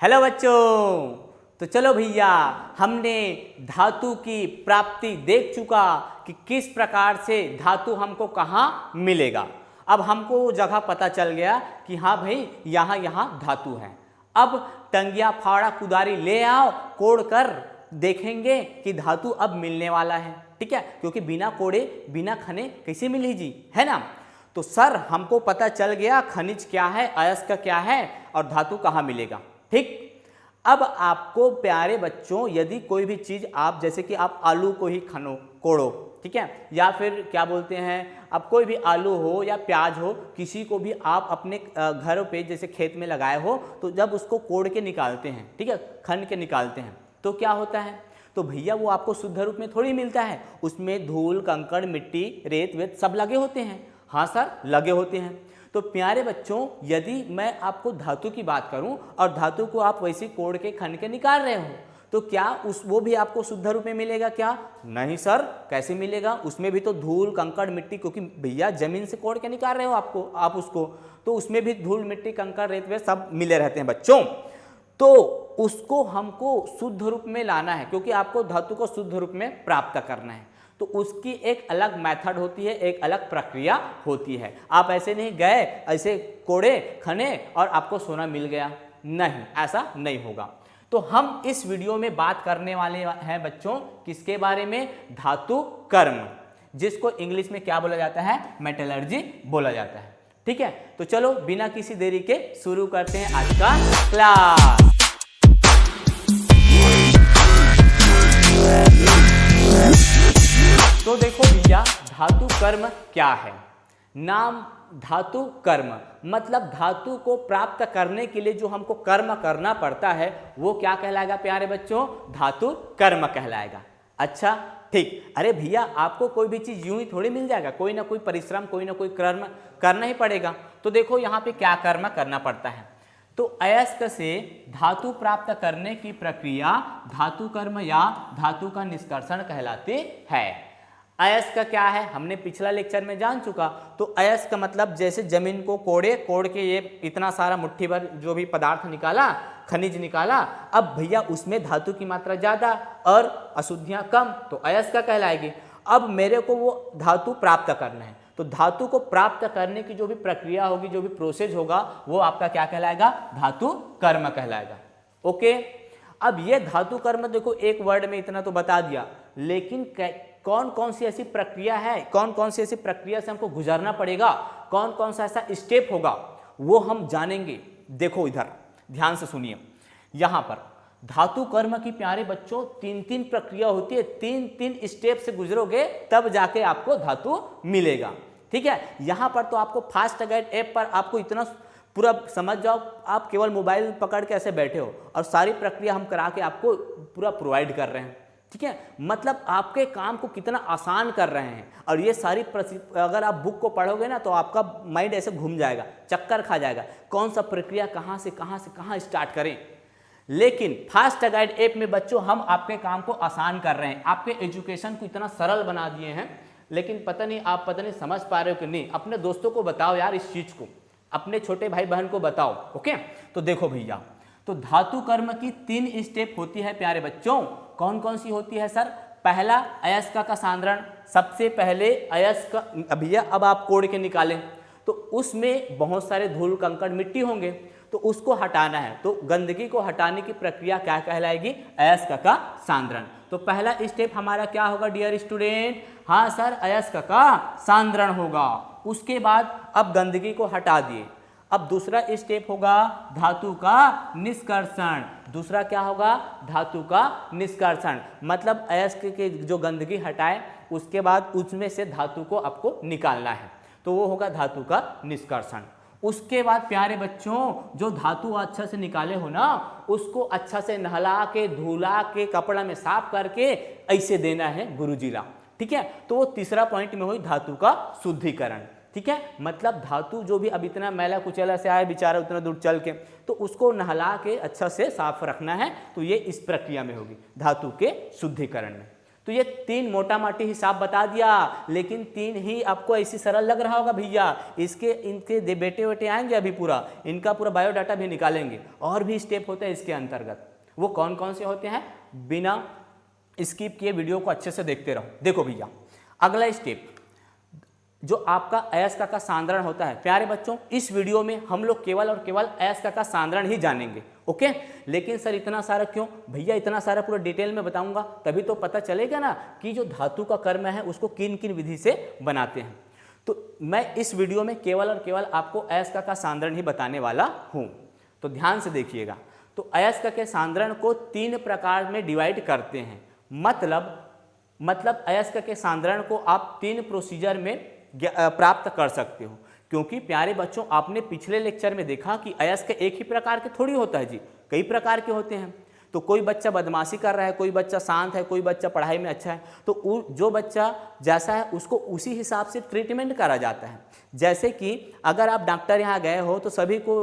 Hello बच्चों। तो चलो भैया, हमने धातु की प्राप्ति देख चुका कि किस प्रकार से धातु हमको कहाँ मिलेगा। अब हमको जगह पता चल गया कि हाँ भाई यहाँ यहाँ धातु है। अब टंगिया फावड़ा कुदारी ले आओ, कोड़ कर देखेंगे कि धातु अब मिलने वाला है। ठीक है, क्योंकि बिना कोड़े बिना खने कैसे मिली जी, है ना। तो सर हमको पता चल गया खनिज क्या है, अयस्क क्या है और धातु कहाँ मिलेगा। ठीक, अब आपको प्यारे बच्चों यदि कोई भी चीज़ आप जैसे कि आप आलू को ही खनो कोड़ो, ठीक है, या फिर क्या बोलते हैं, अब कोई भी आलू हो या प्याज हो, किसी को भी आप अपने घरों पे जैसे खेत में लगाए हो, तो जब उसको कोड़ के निकालते हैं, ठीक है, खन के निकालते हैं, तो क्या होता है, तो भैया वो आपको शुद्ध रूप में थोड़ी मिलता है। उसमें धूल कंकड़ मिट्टी रेत वेत सब लगे होते हैं। हाँ सर, लगे होते हैं। तो प्यारे बच्चों यदि मैं आपको धातु की बात करूं और धातु को आप वैसे कोड़ के खन के निकाल रहे हो, तो क्या वो भी आपको शुद्ध रूप में मिलेगा क्या? नहीं सर, कैसे मिलेगा? उसमें भी तो धूल कंकड़ मिट्टी, क्योंकि भैया जमीन से कोड़ के निकाल रहे हो आप उसको, तो उसमें भी धूल मिट्टी कंकड़ रेत वेत सब मिले रहते हैं बच्चों। तो उसको हमको शुद्ध रूप में लाना है, क्योंकि आपको धातु को शुद्ध रूप में प्राप्त करना है। तो उसकी एक अलग मेथड होती है, एक अलग प्रक्रिया होती है। आप ऐसे नहीं गए ऐसे कोड़े खने और आपको सोना मिल गया, नहीं, ऐसा नहीं होगा। तो हम इस वीडियो में बात करने वाले हैं बच्चों किसके बारे में? धातु कर्म, जिसको इंग्लिश में क्या बोला जाता है? मेटलर्जी बोला जाता है। ठीक है, तो चलो बिना किसी देरी के शुरू करते हैं आज का क्लास। तो देखो भैया, धातु कर्म क्या है? नाम धातु कर्म, मतलब धातु को प्राप्त करने के लिए जो हमको कर्म करना पड़ता है वो क्या कहलाएगा प्यारे बच्चों? धातु कर्म कहलाएगा। अच्छा ठीक, अरे भैया आपको कोई भी चीज़ यूं ही थोड़ी मिल जाएगा, कोई ना कोई परिश्रम कोई ना कोई कर्म करना ही पड़ेगा। तो देखो यहाँ पे क्या कर्म करना पड़ता है। तो अयस्क से धातु प्राप्त करने की प्रक्रिया धातु कर्म या धातु का निष्कर्षण कहलाती है। अयस्क क्या है हमने पिछला लेक्चर में जान चुका। तो अयस्क मतलब जैसे जमीन को कोड़ के ये इतना सारा मुट्ठी भर जो भी पदार्थ निकाला, खनिज निकाला, अब भैया उसमें धातु की मात्रा ज़्यादा और अशुद्धियाँ कम, तो अयस्क कहलाएगी। अब मेरे को वो धातु प्राप्त करना है, तो धातु को प्राप्त करने की जो भी प्रक्रिया होगी, जो भी प्रोसेस होगा, वो आपका क्या कहलाएगा? धातु कर्म कहलाएगा। ओके, अब ये धातु कर्म देखो एक वर्ड में इतना तो बता दिया, लेकिन कौन कौन सी ऐसी प्रक्रिया है, कौन कौन सी ऐसी प्रक्रिया से हमको गुजरना पड़ेगा, कौन कौन सा ऐसा स्टेप होगा, वो हम जानेंगे। देखो इधर ध्यान से सुनिए, यहाँ पर धातु कर्म की प्यारे बच्चों तीन तीन प्रक्रिया होती है, तीन तीन स्टेप से गुजरोगे तब जाके आपको धातु मिलेगा। ठीक है, यहाँ पर तो आपको फास्ट गाइड ऐप पर आपको इतना पूरा समझ जाओ, आप केवल मोबाइल पकड़ के ऐसे बैठे हो और सारी प्रक्रिया हम करा के आपको पूरा प्रोवाइड कर रहे हैं। ठीक है, मतलब आपके काम को कितना आसान कर रहे हैं। और ये सारी अगर आप बुक को पढ़ोगे ना तो आपका माइंड ऐसे घूम जाएगा, चक्कर खा जाएगा, कौन सा प्रक्रिया कहाँ से कहाँ स्टार्ट करें। लेकिन फास्ट गाइड ऐप में बच्चों हम आपके काम को आसान कर रहे हैं, आपके एजुकेशन को इतना सरल बना दिए हैं। लेकिन पता नहीं समझ पा रहे हो कि नहीं। अपने दोस्तों को बताओ यार इस चीज़ को, अपने छोटे भाई बहन को बताओ। ओके, तो देखो भैया, तो धातु कर्म की तीन स्टेप होती है प्यारे बच्चों। कौन कौन सी होती है सर? पहला अयस्क का सांद्रण। सबसे पहले अयस्क भैया अब आप कोड़ के निकालें तो उसमें बहुत सारे धूल कंकड़ मिट्टी होंगे, तो उसको हटाना है। तो गंदगी को हटाने की प्रक्रिया क्या कहलाएगी? अयस्क का सांद्रण। तो पहला स्टेप हमारा क्या होगा डियर स्टूडेंट? हाँ सर, अयस्क का सांद्रण होगा। उसके बाद अब गंदगी को हटा दिए, अब दूसरा स्टेप होगा धातु का निष्कर्षण। दूसरा क्या होगा? धातु का निष्कर्षण, मतलब अयस्क के जो गंदगी हटाए उसके बाद उसमें से धातु को आपको निकालना है, तो वो होगा धातु का निष्कर्षण। उसके बाद प्यारे बच्चों जो धातु अच्छा से निकाले हो ना, उसको अच्छा से नहला के धुला के कपड़ा में साफ करके ऐसे देना है गुरुजीला। ठीक है, तो वो तीसरा पॉइंट में हुई धातु का शुद्धिकरण। ठीक है, मतलब धातु जो भी अब इतना मैला कुचैला से आए बेचारा उतना दूर चल के, तो उसको नहला के अच्छा से साफ रखना है। तो ये इस प्रक्रिया में होगी धातु के शुद्धिकरण में। तो ये 3 मोटा माटी हिसाब बता दिया, लेकिन 3 ही आपको ऐसी सरल लग रहा होगा भैया। इनके बेटे वेटे आएंगे अभी, पूरा इनका पूरा बायोडाटा भी निकालेंगे, और भी स्टेप होते हैं इसके अंतर्गत। वो कौन कौन से होते हैं, बिना स्किप किए वीडियो को अच्छे से देखते रहो। देखो भैया, अगला स्टेप जो आपका अयस्क का सांद्रण होता है। प्यारे बच्चों, इस वीडियो में हम लोग केवल और केवल अयस्क का सांद्रण ही जानेंगे, ओके। लेकिन सर इतना सारा क्यों भैया, इतना सारा पूरा डिटेल में बताऊंगा तभी तो पता चलेगा ना कि जो धातु का कर्म है उसको किन किन विधि से बनाते हैं। तो मैं इस वीडियो में केवल और केवल आपको अयस्क का सांद्रण ही बताने वाला हूँ, तो ध्यान से देखिएगा। तो अयस्क के सांद्रण को 3 प्रकार में डिवाइड करते हैं। मतलब अयस्क के सांद्रण को आप 3 प्रोसीजर में प्राप्त कर सकते हो। क्योंकि प्यारे बच्चों, आपने पिछले लेक्चर में देखा कि अयस्क एक ही प्रकार के थोड़ी होता है जी, कई प्रकार के होते हैं। तो कोई बच्चा बदमाशी कर रहा है, कोई बच्चा शांत है, कोई बच्चा पढ़ाई में अच्छा है, तो जो बच्चा जैसा है उसको उसी हिसाब से ट्रीटमेंट करा जाता है। जैसे कि अगर आप डॉक्टर यहाँ गए हो तो सभी को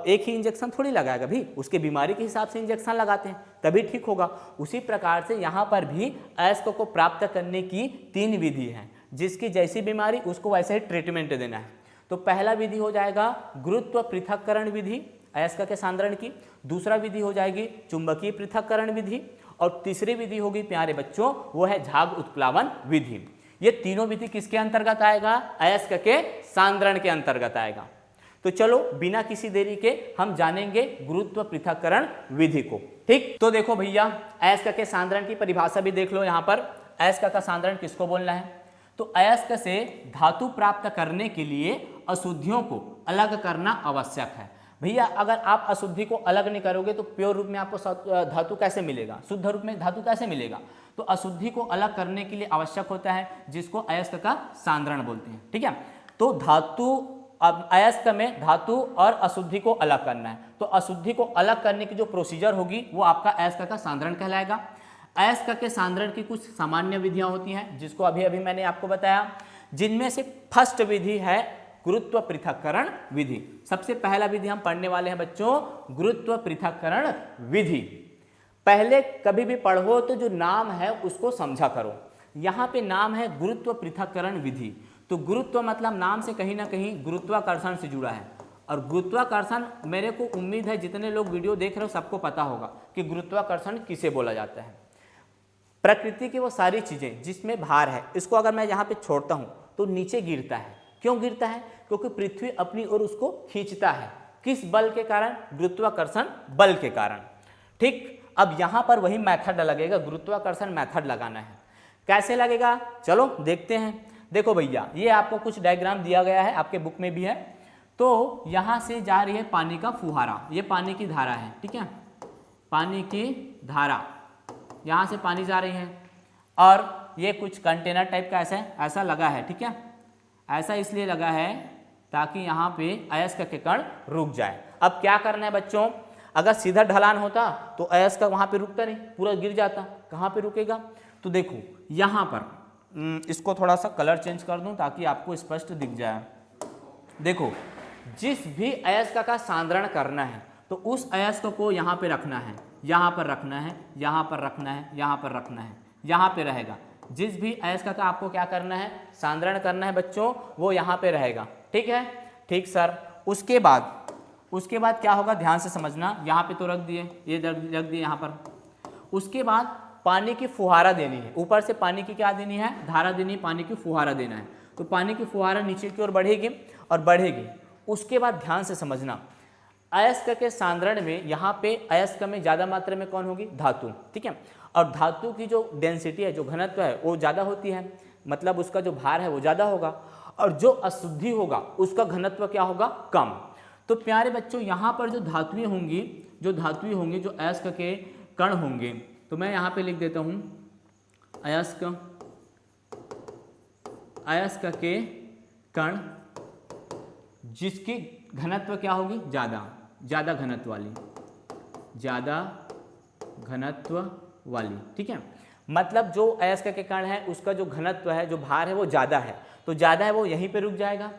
एक ही इंजेक्शन थोड़ी लगाएगा भी, उसके बीमारी के हिसाब से इंजेक्शन लगाते हैं तभी ठीक होगा। उसी प्रकार से यहाँ पर भी अयस्क को प्राप्त करने की 3 विधि हैं, जिसकी जैसी बीमारी उसको वैसे ही ट्रीटमेंट देना है। तो पहला विधि हो जाएगा गुरुत्व पृथक्करण विधि अयस्क के सांद्रण की, दूसरा विधि हो जाएगी चुंबकीय पृथक्करण विधि, और तीसरी विधि होगी प्यारे बच्चों वो है झाग उत्प्लावन विधि। ये तीनों विधि किसके अंतर्गत आएगा, अयस्क के सांद्रण के अंतर्गत आएगा। तो चलो बिना किसी देरी के हम जानेंगे गुरुत्व पृथक्करण विधि को, ठीक। तो देखो भैया, अयस्क के सांद्रण की परिभाषा भी देख लो यहाँ पर। अयस्क का सांद्रण किसको बोलना है, तो अयस्क से धातु प्राप्त करने के लिए अशुद्धियों को अलग करना आवश्यक है। भैया अगर आप अशुद्धि को अलग नहीं करोगे तो प्योर रूप में आपको धातु कैसे मिलेगा, शुद्ध रूप में धातु कैसे मिलेगा। तो अशुद्धि को अलग करने के लिए आवश्यक होता है जिसको अयस्क का सांद्रण बोलते हैं, ठीक है। तो अयस्क में धातु और अशुद्धि को अलग करना है, तो अशुद्धि को अलग करने की जो प्रोसीजर होगी वो आपका अयस्क का सांद्रण कहलाएगा। अयस्क के सांद्रण की कुछ सामान्य विधियां होती हैं जिसको अभी अभी मैंने आपको बताया, जिनमें से फर्स्ट विधि है गुरुत्व पृथक्करण विधि। सबसे पहला विधि हम पढ़ने वाले हैं बच्चों, गुरुत्व पृथक्करण विधि। पहले कभी भी पढ़ो तो जो नाम है उसको समझा करो। यहाँ पे नाम है गुरुत्व पृथक्करण विधि, तो गुरुत्व मतलब नाम से कहीं ना कहीं गुरुत्वाकर्षण से जुड़ा है। और गुरुत्वाकर्षण, मेरे को उम्मीद है जितने लोग वीडियो देख रहे हो सबको पता होगा कि गुरुत्वाकर्षण किसे बोला जाता है। प्रकृति की वो सारी चीजें जिसमें भार है, इसको अगर मैं यहाँ पे छोड़ता हूँ तो नीचे गिरता है। क्यों गिरता है, क्योंकि पृथ्वी अपनी ओर उसको खींचता है। किस बल के कारण, गुरुत्वाकर्षण बल के कारण, ठीक। अब यहाँ पर वही मेथड लगेगा, गुरुत्वाकर्षण मेथड लगाना है। कैसे लगेगा, चलो देखते हैं। देखो भैया, ये आपको कुछ डायग्राम दिया गया है, आपके बुक में भी है। तो यहाँ से जा रही है पानी का फुहारा, ये पानी की धारा है, ठीक है, पानी की धारा, यहाँ से पानी जा रही है, और ये कुछ कंटेनर टाइप का ऐसा लगा है, ठीक है। ऐसा इसलिए लगा है ताकि यहाँ पे अयस्क के कण रुक जाए। अब क्या करना है बच्चों, अगर सीधा ढलान होता तो अयस्क वहाँ पे रुकता नहीं, पूरा गिर जाता। कहाँ पे रुकेगा, तो देखो यहाँ पर, इसको थोड़ा सा कलर चेंज कर दूँ ताकि आपको स्पष्ट दिख जाए। देखो, जिस भी अयस्क का सांद्रण करना है तो उस अयस्क को यहाँ पे रखना है, यहाँ पर रखना है, यहाँ पर रखना है, यहाँ पर रखना है, यहाँ पे रहेगा। जिस भी अयस्क का आपको क्या करना है, सांद्रण करना है बच्चों, वो यहाँ पे रहेगा, ठीक है, ठीक सर। उसके बाद क्या होगा, ध्यान से समझना। यहाँ पे तो रख दिए, ये रख दिए यहाँ पर। उसके बाद पानी की फुहारा देनी है, ऊपर से पानी की क्या देनी है, धारा देनी है, पानी की फुहारा देना है। तो पानी की फुहारा नीचे की ओर बढ़ेगी और बढ़ेगी। उसके बाद ध्यान से समझना, अयस्क के सांद्रण में यहाँ पे अयस्क में ज़्यादा मात्रा में कौन होगी, धातु, ठीक है। और धातु की जो डेंसिटी है, जो घनत्व है वो ज़्यादा होती है, मतलब उसका जो भार है वो ज़्यादा होगा, और जो अशुद्धि होगा उसका घनत्व क्या होगा, कम। तो प्यारे बच्चों, यहाँ पर जो धातुएं होंगी, जो अयस्क के कण होंगे, तो मैं यहाँ पे लिख देता हूँ अयस्क के कण जिसकी घनत्व क्या होगी, ज़्यादा घनत्व वाली, ठीक है। मतलब जो अयस्क के कण है उसका जो घनत्व है, जो भार है वो ज़्यादा है, तो ज़्यादा है वो यहीं पे रुक जाएगा।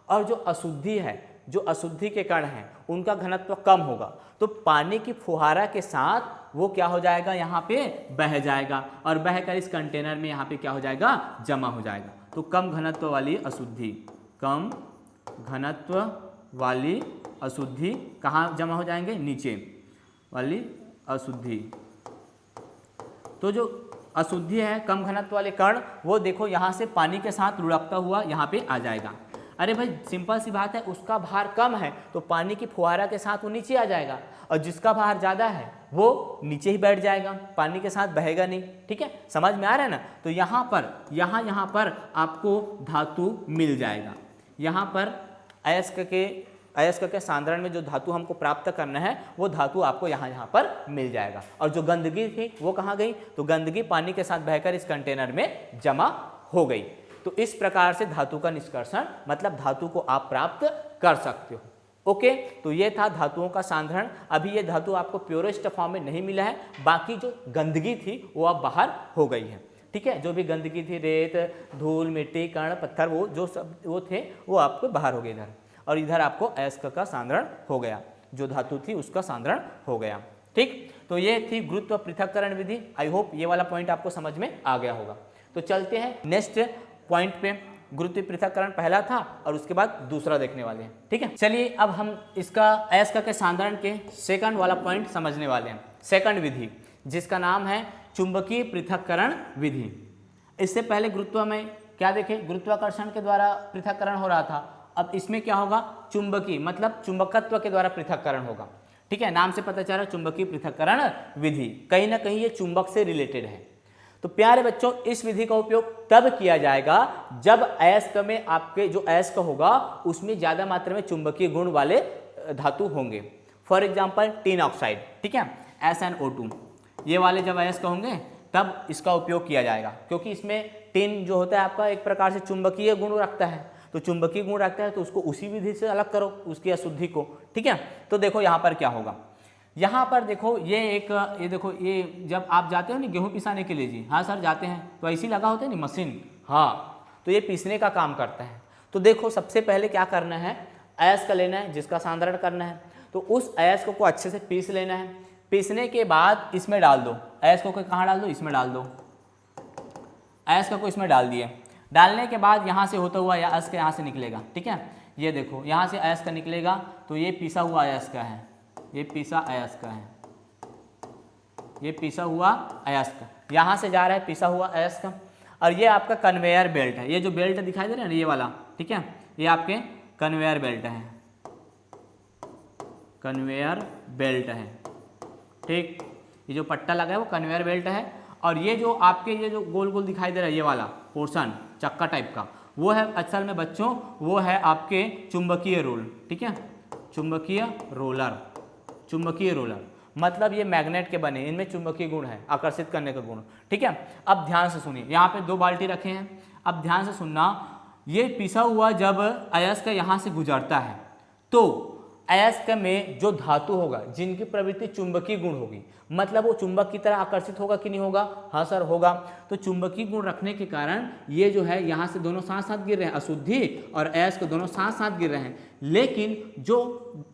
और जो अशुद्धि है जो अशुद्धि के कण हैं उनका घनत्व कम होगा, तो पानी की फुहारा के साथ वो क्या हो जाएगा, यहाँ पे बह जाएगा और बहकर इस कंटेनर में यहाँ पे क्या हो जाएगा, जमा हो जाएगा। तो कम घनत्व वाली अशुद्धि, कम घनत्व वाली अशुद्धि कहाँ जमा हो जाएंगे, नीचे वाली अशुद्धि। तो जो अशुद्धि है कम घनत्व वाले कण, वो देखो यहाँ से पानी के साथ लुढ़कता हुआ यहाँ पे आ जाएगा। अरे भाई सिंपल सी बात है, उसका भार कम है तो पानी की फुहारा के साथ वो नीचे आ जाएगा, और जिसका भार ज़्यादा है वो नीचे ही बैठ जाएगा, पानी के साथ बहेगा नहीं। ठीक है, समझ में आ रहा है ना। तो यहाँ पर आपको धातु मिल जाएगा। यहाँ पर अयस्क के सांद्रण में जो धातु हमको प्राप्त करना है वो धातु आपको यहाँ पर मिल जाएगा। और जो गंदगी थी वो कहाँ गई, तो गंदगी पानी के साथ बहकर इस कंटेनर में जमा हो गई। तो इस प्रकार से धातु का निष्कर्षण मतलब धातु को आप प्राप्त कर सकते हो। ओके, तो ये था धातुओं का सांद्रण। अभी ये धातु आपको प्योरेस्ट फॉर्म में नहीं मिला है, बाकी जो गंदगी थी वो अब बाहर हो गई है। ठीक है, जो भी गंदगी थी, रेत, धूल, मिट्टी, कण, पत्थर, वो जो सब वो थे वो आपको बाहर हो गए इधर, और इधर आपको अयस्क का सांद्रण हो गया, जो धातु थी उसका सांद्रण हो गया। ठीक, तो ये थी गुरुत्व पृथक्करण विधि। आई होप ये वाला पॉइंट आपको समझ में आ गया होगा। तो चलते हैं नेक्स्ट पॉइंट पे। गुरुत्व पृथक्करण पहला था और उसके बाद दूसरा देखने वाले हैं। ठीक है, चलिए अब हम इसका अयस्क के सांद्रण के सेकंड वाला पॉइंट समझने वाले हैं। सेकंड विधि जिसका नाम है चुंबकीय पृथक्करण विधि। इससे पहले गुरुत्व में क्या देखे, गुरुत्वाकर्षण के द्वारा पृथक्करण हो रहा था। अब इसमें क्या होगा, चुंबकीय मतलब चुंबकत्व के द्वारा पृथक्करण होगा। ठीक है, नाम से पता चल रहा है चुंबकीय पृथक्करण विधि, कहीं ना कहीं ये चुंबक से रिलेटेड है। तो प्यारे बच्चों, इस विधि का उपयोग तब किया जाएगा जब अयस्क में आपके जो अयस्क होगा उसमें ज्यादा मात्रा में चुंबकीय गुण वाले धातु होंगे। फॉर एग्जाम्पल टिन ऑक्साइड, ठीक है, SnO2, ये वाले जब अयस्क होंगे तब इसका उपयोग किया जाएगा, क्योंकि इसमें टिन जो होता है आपका एक प्रकार से चुंबकीय गुण रखता है। तो चुंबकीय गुण रखता है तो उसको उसी विधि से अलग करो, उसकी अशुद्धि को। ठीक है, तो देखो यहाँ पर क्या होगा। यहाँ पर देखो ये देखो, ये जब आप जाते हो ना गेहूँ पिसाने के लिए, जी हाँ सर जाते हैं, तो ऐसी लगा होता है ना मशीन, हाँ, तो ये पीसने का काम करता है। तो देखो सबसे पहले क्या करना है, अयस्क लेना है जिसका सांद्रण करना है, तो उस अयस्क को अच्छे से पीस लेना है। पीसने के बाद इसमें डाल दो, अयस्क को कहाँ डाल दो, इसमें डाल दो। अयस्क को इसमें डाल दिए, डालने के बाद यहाँ से होता हुआ अयस्क यहाँ से निकलेगा। ठीक है, ये देखो यहाँ से अयस्क निकलेगा, तो ये पिसा हुआ अयस्क है, ये पिसा अयस्क है, ये पिसा हुआ अयस्क यहाँ से जा रहा है, पिसा हुआ अयस्क। और ये आपका कन्वेयर बेल्ट है, ये जो बेल्ट दिखाई दे रहा है ना ये वाला, ठीक है, ये आपके कन्वेयर बेल्ट है, कन्वेयर बेल्ट है। ठीक, ये जो पट्टा लगा है वो कन्वेयर बेल्ट है। और ये जो आपके ये जो गोल गोल दिखाई दे रहा है ये वाला पोर्शन चक्का टाइप का, वो है असल में बच्चों वो है आपके चुंबकीय रोल। ठीक है, चुंबकीय रोलर, चुंबकीय रोलर मतलब ये मैग्नेट के बने, इनमें चुंबकीय गुण है, आकर्षित करने का गुण। ठीक है, अब ध्यान से सुनिए, यहाँ पे 2 बाल्टी रखे हैं। अब ध्यान से सुनना, ये पिसा हुआ जब अयस्क यहाँ से गुजरता है तो अयस्क में जो धातु होगा जिनकी प्रवृत्ति चुंबकीय गुण होगी, मतलब वो चुंबक की तरह आकर्षित होगा कि नहीं होगा, हाँ सर होगा। तो चुंबकीय गुण रखने के कारण ये जो है यहाँ से दोनों साथ साथ गिर रहे हैं, अशुद्धि और अयस्क दोनों साथ साथ गिर रहे हैं। लेकिन जो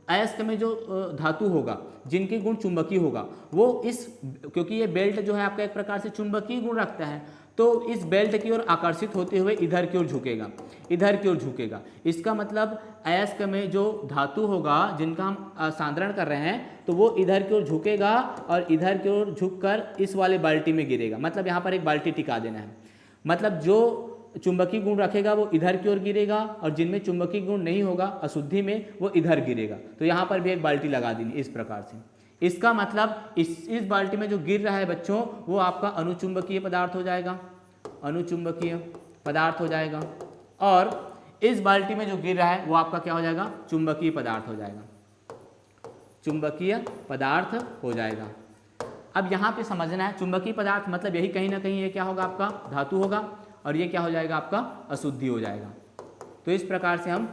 अयस्क में जो धातु होगा जिनकी गुण चुंबकीय होगा वो इस, क्योंकि ये बेल्ट जो है आपका एक प्रकार से चुंबकीय गुण रखता है, तो इस बेल्ट की ओर आकर्षित होते हुए इधर की ओर झुकेगा, इधर की ओर झुकेगा। इसका मतलब अयस्क में जो धातु होगा जिनका हम सांद्रण कर रहे हैं तो वो इधर की ओर झुकेगा और इधर की ओर झुककर इस वाले बाल्टी में गिरेगा। मतलब यहाँ पर एक बाल्टी टिका देना है, मतलब जो चुंबकीय गुण रखेगा वो इधर की ओर गिरेगा और जिनमें चुंबकीय गुण नहीं होगा अशुद्धि में वो इधर गिरेगा। तो यहाँ पर भी एक बाल्टी लगा देनी इस प्रकार से। इसका मतलब इस बाल्टी में जो गिर रहा है बच्चों वो आपका अनुचुंबकीय पदार्थ हो जाएगा, अनुचुंबकीय पदार्थ हो जाएगा, और इस बाल्टी में जो गिर रहा है वो आपका क्या हो जाएगा, चुंबकीय पदार्थ हो जाएगा, चुंबकीय पदार्थ हो जाएगा। अब यहाँ पे समझना है चुंबकीय पदार्थ मतलब यही कहीं ना कहीं ये क्या होगा, आपका धातु होगा, और ये क्या हो जाएगा, आपका अशुद्धि हो जाएगा। तो इस प्रकार से हम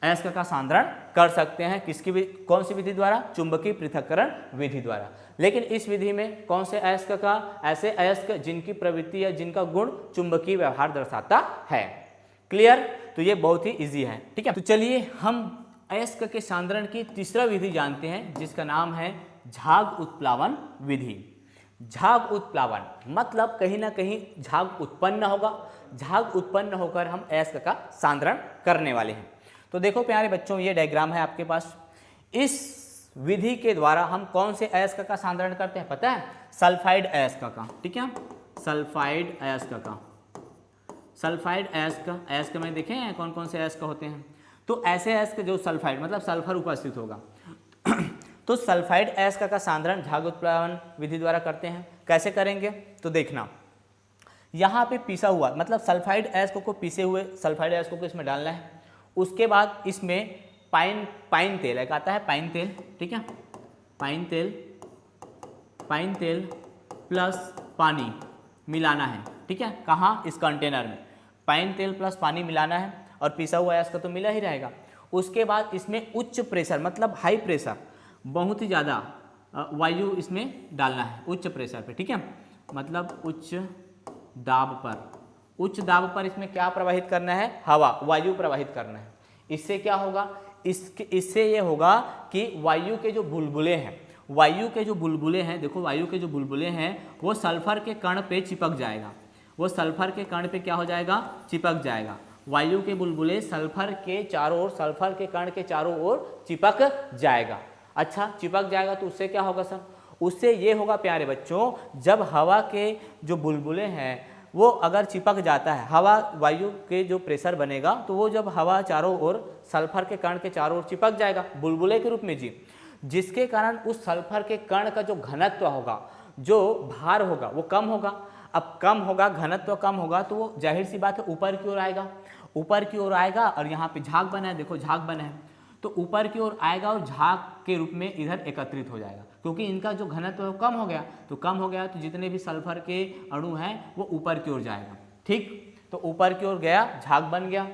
अयस्क का सांद्रण कर सकते हैं, किसकी भी, कौन सी विधि द्वारा, चुंबकीय पृथक्करण विधि द्वारा। लेकिन इस विधि में कौन से अयस्क का, ऐसे अयस्क जिनकी प्रवृत्ति या जिनका गुण चुंबकीय व्यवहार दर्शाता है। क्लियर, तो ये बहुत ही इजी है। ठीक है, तो चलिए हम अयस्क के सांद्रण की तीसरा विधि जानते हैं जिसका नाम है झाग उत्प्लावन विधि। झाग उत्प्लावन मतलब कहीं ना कहीं झाग उत्पन्न होगा, झाग उत्पन्न होकर हम अयस्क का सांद्रण करने वाले हैं। तो देखो प्यारे बच्चों, ये डायग्राम है आपके पास। इस विधि के द्वारा हम कौन से अयस्क का सांद्रण करते हैं पता है? सल्फाइड अयस्क का। ठीक है, सल्फाइड अयस्क का। सल्फाइड अयस्क में देखें हैं कौन कौन से अयस्क होते हैं। तो ऐसे अयस्क जो सल्फाइड मतलब सल्फर उपस्थित होगा तो सल्फाइड अयस्क का सांद्रण झाग उत्प्लावन विधि द्वारा करते हैं। कैसे करेंगे तो देखना, यहाँ पे पीसा हुआ मतलब सल्फाइड अयस्क को पीसे हुए सल्फाइड अयस्क को इसमें डालना है। उसके बाद इसमें पाइन तेल एक आता है, पाइन तेल। ठीक है, पाइन तेल प्लस पानी मिलाना है। ठीक है, कहाँ? इस कंटेनर में पाइन तेल प्लस पानी मिलाना है और पिसा हुआ अयस्क तो मिला ही रहेगा। उसके बाद इसमें उच्च प्रेशर मतलब हाई प्रेशर, बहुत ही ज़्यादा वायु इसमें डालना है उच्च प्रेशर पे। ठीक है, मतलब उच्च दाब पर इसमें क्या प्रवाहित करना है? हवा, वायु प्रवाहित करना है। इससे क्या होगा? इससे ये होगा कि वायु के जो बुलबुले हैं, देखो वायु के जो बुलबुले हैं वो सल्फर के कण पे चिपक जाएगा। वो सल्फर के कण पे क्या हो जाएगा? चिपक जाएगा। वायु के बुलबुले सल्फर के चारों ओर, सल्फर के कण के चारों ओर चिपक जाएगा। अच्छा, चिपक जाएगा तो उससे क्या होगा सर? उससे ये होगा प्यारे बच्चों, जब हवा के जो बुलबुले हैं वो अगर चिपक जाता है, हवा वायु के जो प्रेशर बनेगा तो वो जब हवा चारों ओर सल्फर के कण के चारों ओर चिपक जाएगा बुलबुले के रूप में जी, जिसके कारण उस सल्फर के कण का जो घनत्व होगा, जो भार होगा वो कम होगा। अब कम होगा, घनत्व कम होगा तो वो जाहिर सी बात है ऊपर की ओर आएगा, और यहाँ पे झाग बना है, देखो झाग बना है तो ऊपर की ओर आएगा और झाग के रूप में इधर एकत्रित हो जाएगा। क्योंकि इनका जो घनत्व है वो कम हो गया तो जितने भी सल्फर के अणु हैं वो ऊपर की ओर जाएगा। ठीक, तो ऊपर की ओर गया, झाग बन गया।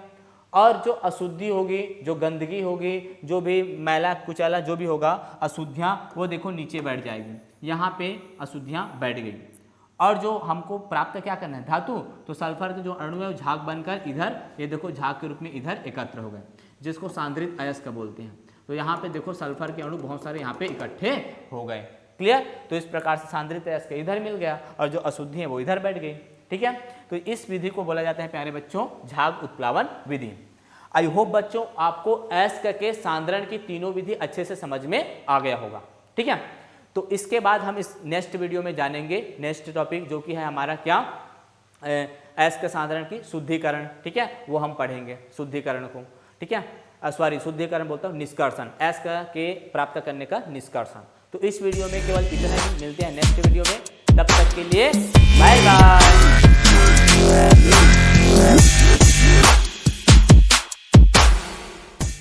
और जो अशुद्धि होगी, जो गंदगी होगी, जो भी मैला कुचैला जो भी होगा, अशुद्धियाँ, वो देखो नीचे बैठ जाएगी। यहाँ पे अशुद्धियाँ बैठ गई। और जो हमको प्राप्त क्या करना है? धातु। तो सल्फर के जो अणु है वो झाग बनकर इधर, ये देखो झाग के रूप में इधर एकत्र हो गए, जिसको सांद्रित अयस्क बोलते हैं। तो यहाँ पे देखो सल्फर के अणु बहुत सारे यहाँ पे इकट्ठे हो गए। क्लियर? तो इस प्रकार से सांद्रित अयस्क इधर मिल गया और जो अशुद्धि है वो इधर बैठ गई। ठीक है, तो इस विधि को बोला जाता है प्यारे बच्चों झाग उत्प्लावन विधि। आई होप बच्चों आपको अयस्क के सांद्रण की तीनों विधि अच्छे से समझ में आ गया होगा। ठीक है, तो इसके बाद हम इस नेक्स्ट वीडियो में जानेंगे नेक्स्ट टॉपिक, जो कि है हमारा क्या? अयस्क सांद्रण की शुद्धिकरण। ठीक है, वो हम पढ़ेंगे शुद्धिकरण को। ठीक है, शुद्धिकरण बोलता हूँ निष्कर्षण, अयस्क के प्राप्त करने का निष्कर्षण। तो इस वीडियो में केवल इतना ही, मिलते हैं नेक्स्ट वीडियो में, तब तक के लिए बाय बाय।